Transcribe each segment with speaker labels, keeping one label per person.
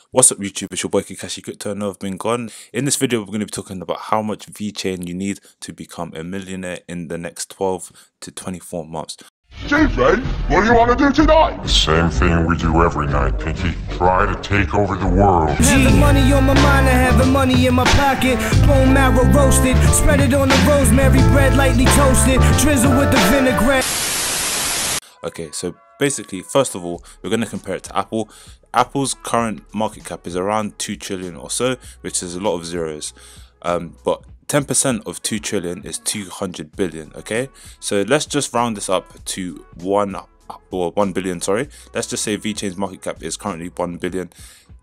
Speaker 1: What's up YouTube, it's your boy Kakashi Crypto. I know I've been gone. In this video we're going to be talking about how much Vechain you need to become a millionaire in the next 12 to 24 months.
Speaker 2: Defi, what do you want to do tonight?
Speaker 3: The same thing we do every night, Pinky. Try to take over the world.
Speaker 4: Having money on my mind, I having money in my pocket. Bone marrow roasted, spread it on the rosemary bread, lightly toasted, drizzle with the vinaigrette.
Speaker 1: Okay, so basically, first of all, we're going to compare it to Apple. Apple's current market cap is around 2 trillion or so, which is a lot of zeros. But 10% of 2 trillion is 200 billion, okay? So let's just round this up to 1 billion, sorry. Let's just say Vechain's market cap is currently 1 billion.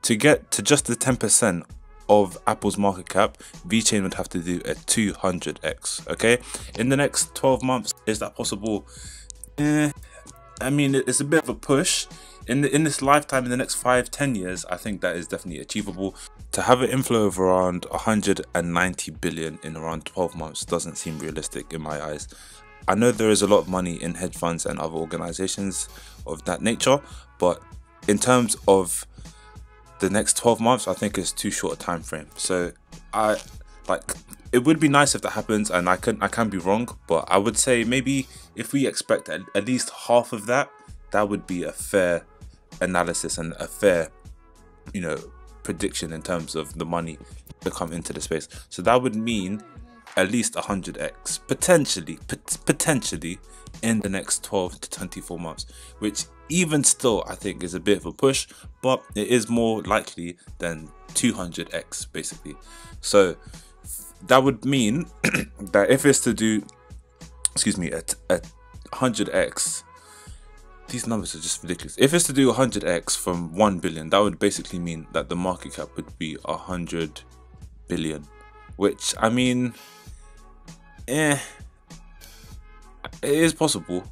Speaker 1: To get to just the 10% of Apple's market cap, Vechain would have to do a 200x, okay? In the next 12 months, is that possible? I mean, it's a bit of a push. In this lifetime, in the next 5-10 years, I think that is definitely achievable. To have an inflow of around 190 billion in around 12 months doesn't seem realistic in my eyes. I know there is a lot of money in hedge funds and other organizations of that nature, but in terms of the next 12 months, I think it's too short a time frame. So it would be nice if that happens, and I can be wrong, but I would say maybe if we expect at least half of that, that would be a fair analysis and a fair, prediction in terms of the money to come into the space. So that would mean at least 100x potentially in the next 12 to 24 months, which even still I think is a bit of a push, but it is more likely than 200x basically. So that would mean that if it's to do, a 100x, these numbers are just ridiculous. If it's to do 100x from 1 billion, that would basically mean that the market cap would be 100 billion, which, I mean, it is possible,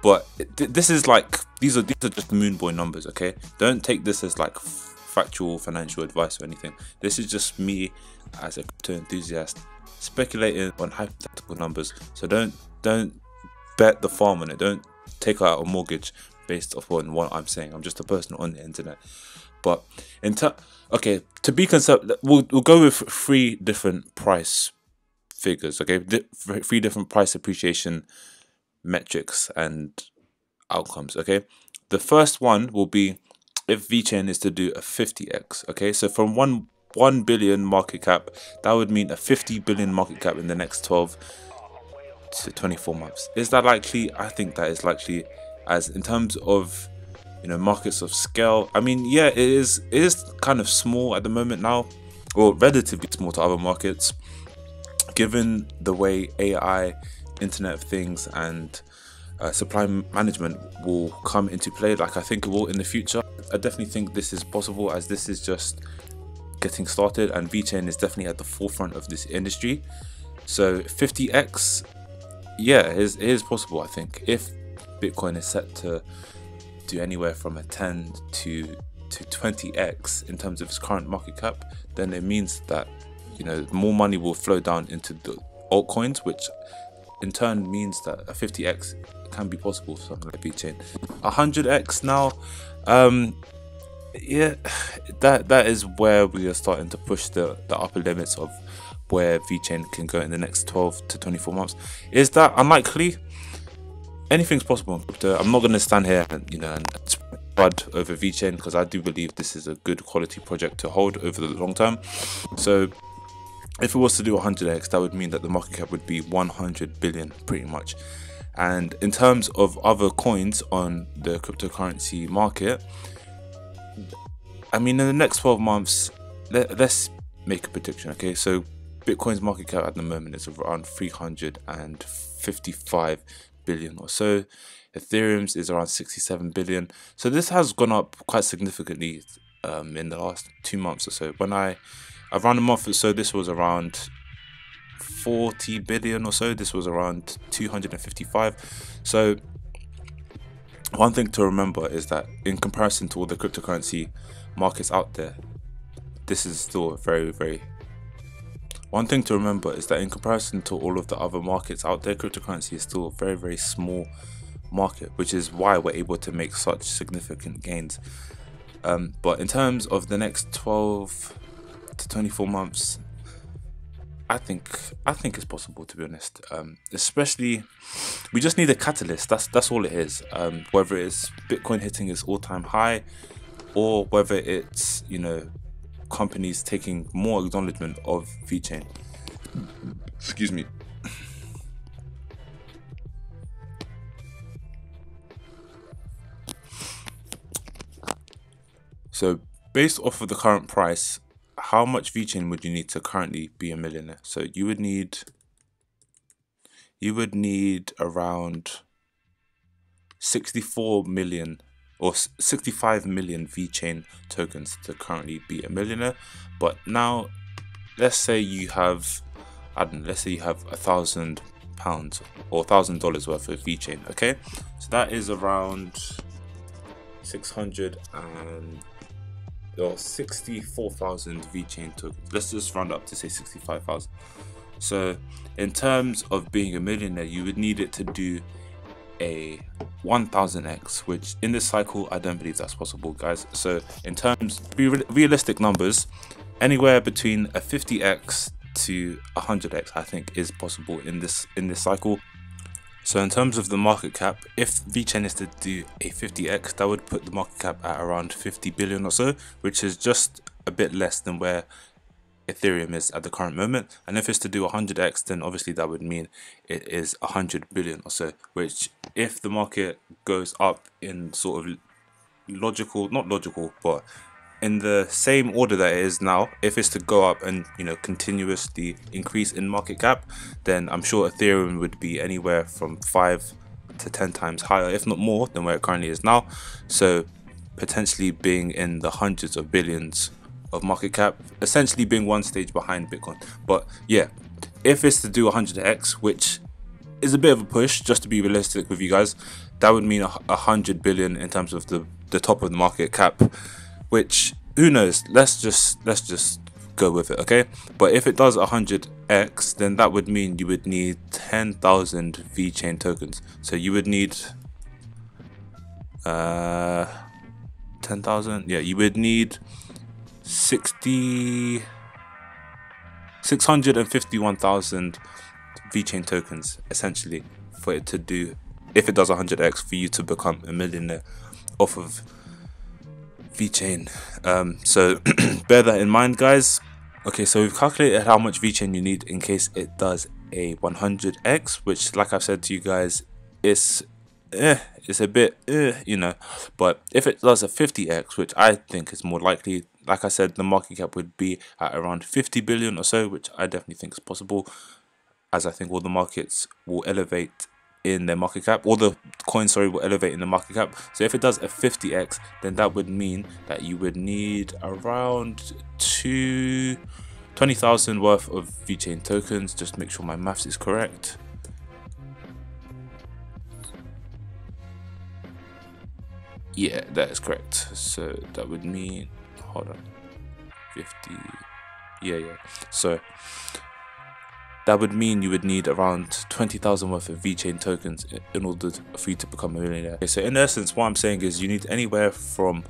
Speaker 1: but this is like, these are just moon boy numbers, okay? Don't take this as like factual financial advice or anything. This is just me as a crypto enthusiast speculating on hypothetical numbers. So don't bet the farm on it. Don't take out a mortgage based upon what I'm saying. I'm just a person on the internet. But okay, to be we'll go with 3 different price figures, okay? 3 different price appreciation metrics and outcomes, okay? The first one will be if Vechain is to do a 50x, okay? So from 1 billion market cap, that would mean a 50 billion market cap in the next 12 to 24 months. Is that likely? I think that is likely, as in terms of markets of scale. I mean, yeah, it is kind of small at the moment now, or relatively small to other markets, given the way AI, Internet of Things, and supply management will come into play, like I think it will in the future. I definitely think this is possible, as this is just getting started, and Vechain is definitely at the forefront of this industry. So 50x, yeah, it is possible. I think if Bitcoin is set to do anywhere from a 10 to 20x in terms of its current market cap, then it means that more money will flow down into the altcoins, which in turn means that a 50x can be possible for something like Vechain. 100x now, yeah, that is where we are starting to push the upper limits of where Vechain can go in the next 12 to 24 months. Is that unlikely? Anything's possible in crypto. I'm not going to stand here and spread over Vechain, because I do believe this is a good quality project to hold over the long term. So if it was to do 100x, that would mean that the market cap would be 100 billion pretty much. And in terms of other coins on the cryptocurrency market, I mean, in the next 12 months, let's make a prediction, okay? So Bitcoin's market cap at the moment is around 355 billion or so. Ethereum's is around 67 billion. So this has gone up quite significantly in the last 2 months or so. When around a month or so, this was around 40 billion or so. This was around 255. So one thing to remember is that in comparison to all the cryptocurrency markets out there, this is still one thing to remember is that in comparison to all of the other markets out there, cryptocurrency is still a very small market, which is why we're able to make such significant gains. But in terms of the next 12 to 24 months, I think it's possible, to be honest. Especially, we just need a catalyst. That's all it is. Whether it's Bitcoin hitting its all-time high, or whether it's, you know, companies taking more acknowledgement of Vechain. Excuse me. So based off of the current price, how much Vechain would you need to currently be a millionaire? So you would need around 64 million or 65 million Vechain tokens to currently be a millionaire. But now, let's say you have, I don't know, let's say you have £1,000 or $1,000 worth of Vechain. Okay, so that is around 64,000 Vechain tokens. Let's just round up to say 65,000. So in terms of being a millionaire, you would need it to do a 1000x, which in this cycle I don't believe that's possible, guys. So in terms, realistic numbers, anywhere between a 50x to 100x I think is possible in this cycle. So in terms of the market cap, if Vechain is to do a 50x, that would put the market cap at around 50 billion or so, which is just a bit less than where Ethereum is at the current moment. And if it's to do 100x, then obviously that would mean it is 100 billion or so, which if the market goes up in sort of not logical, but in the same order that it is now, if it's to go up and, you know, continuously increase in market cap, then I'm sure Ethereum would be anywhere from 5 to 10 times higher, if not more, than where it currently is now. So potentially being in the hundreds of billions of market cap, essentially being one stage behind Bitcoin. But yeah, if it's to do 100x, which is a bit of a push, just to be realistic with you guys, that would mean 100 billion in terms of the top of the market cap, which, who knows, let's just go with it, okay? But if it does 100x, then that would mean you would need 10,000 Vechain tokens. So you would need 10,000, yeah, you would need 651,000 Vechain tokens, essentially, for it to do, if it does 100x, for you to become a millionaire off of Vechain. So bear that in mind, guys. Okay, so we've calculated how much Vechain you need in case it does a 100x, which, like I've said to you guys, it's a bit you know. But if it does a 50x, which I think is more likely, like I said, the market cap would be at around 50 billion or so, which I definitely think is possible, as I think all the markets will elevate in their market cap, or the coin, sorry, will elevate in the market cap. So if it does a 50x, then that would mean that you would need around 20,000 worth of Vechain tokens. Just make sure my maths is correct. Yeah, that is correct. So that would mean, hold on, 50, yeah. So that would mean you would need around 20,000 worth of Vechain tokens in order for you to become a millionaire. Okay, so in essence, what I'm saying is you need anywhere from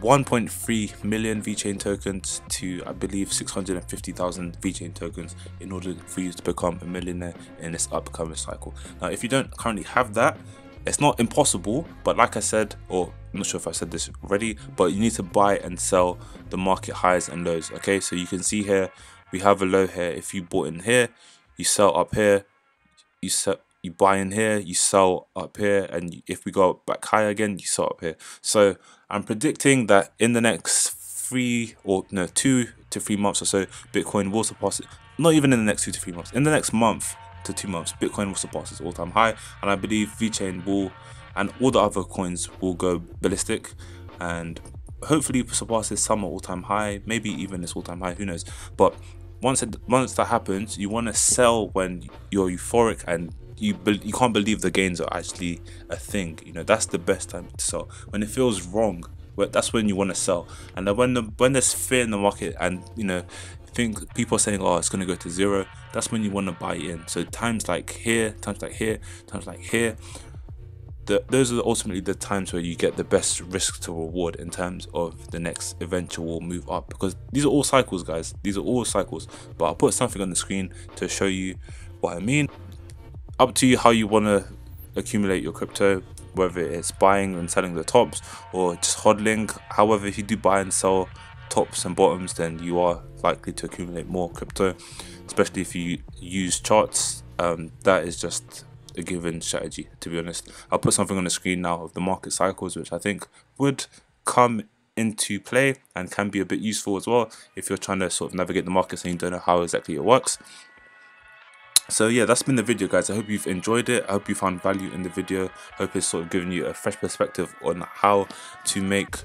Speaker 1: 1.3 million Vechain tokens to, I believe, 650,000 Vechain tokens in order for you to become a millionaire in this upcoming cycle. Now, if you don't currently have that, it's not impossible, but like I said, or I'm not sure if I said this already, but you need to buy and sell the market highs and lows. Okay, so you can see here, we have a low here. If you bought in here, you sell up here, you buy in here, you sell up here, and if we go back higher again, you sell up here. So I'm predicting that in the next 2 to 3 months or so, Bitcoin will surpass it. Not even in the next 2 to 3 months, in the next month to 2 months, Bitcoin will surpass its all-time high, and I believe Vechain will, and all the other coins will go ballistic, and hopefully surpass this summer all-time high, maybe even this all-time high, who knows. But once that happens, you want to sell when you're euphoric and you can't believe the gains are actually a thing. You know, that's the best time to sell. When it feels wrong, that's when you want to sell. And then when there's fear in the market, and you know, people are saying, oh, it's going to go to zero, that's when you want to buy in. So times like here, times like here, times like here, those are ultimately the times where you get the best risk to reward in terms of the next eventual move up, because these are all cycles, guys. These are all cycles. But I'll put something on the screen to show you what I mean. Up to you how you want to accumulate your crypto, whether it's buying and selling the tops or just hodling. However, if you do buy and sell tops and bottoms, then you are likely to accumulate more crypto, especially if you use charts. That is just a given strategy, to be honest. I'll put something on the screen now of the market cycles, which I think would come into play and can be a bit useful as well if you're trying to sort of navigate the markets and you don't know how exactly it works. So yeah, that's been the video, guys. I hope you've enjoyed it. I hope you found value in the video. I hope it's sort of given you a fresh perspective on how to make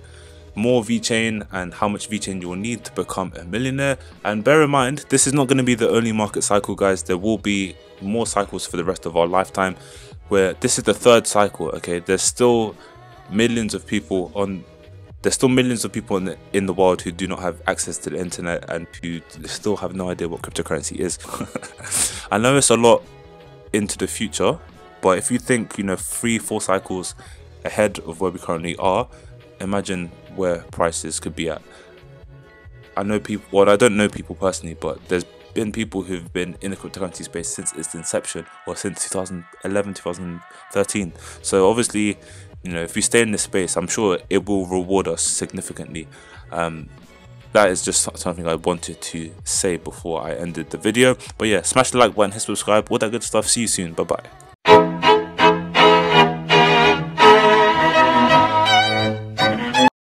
Speaker 1: more Vechain and how much Vechain you will need to become a millionaire. And bear in mind, this is not going to be the only market cycle, guys. There will be more cycles for the rest of our lifetime, where this is the third cycle. Okay, there's still millions of people in the world who do not have access to the internet and who still have no idea what cryptocurrency is. I know it's a lot into the future, but if you think, you know, 3-4 cycles ahead of where we currently are, imagine where prices could be at. I know people, well, I don't know people personally, but there's been people who've been in the cryptocurrency space since its inception, or since 2011, 2013. So obviously, you know, if we stay in this space, I'm sure it will reward us significantly. That is just something I wanted to say before I ended the video. But yeah, smash the like button, hit subscribe, all that good stuff. See you soon. Bye bye.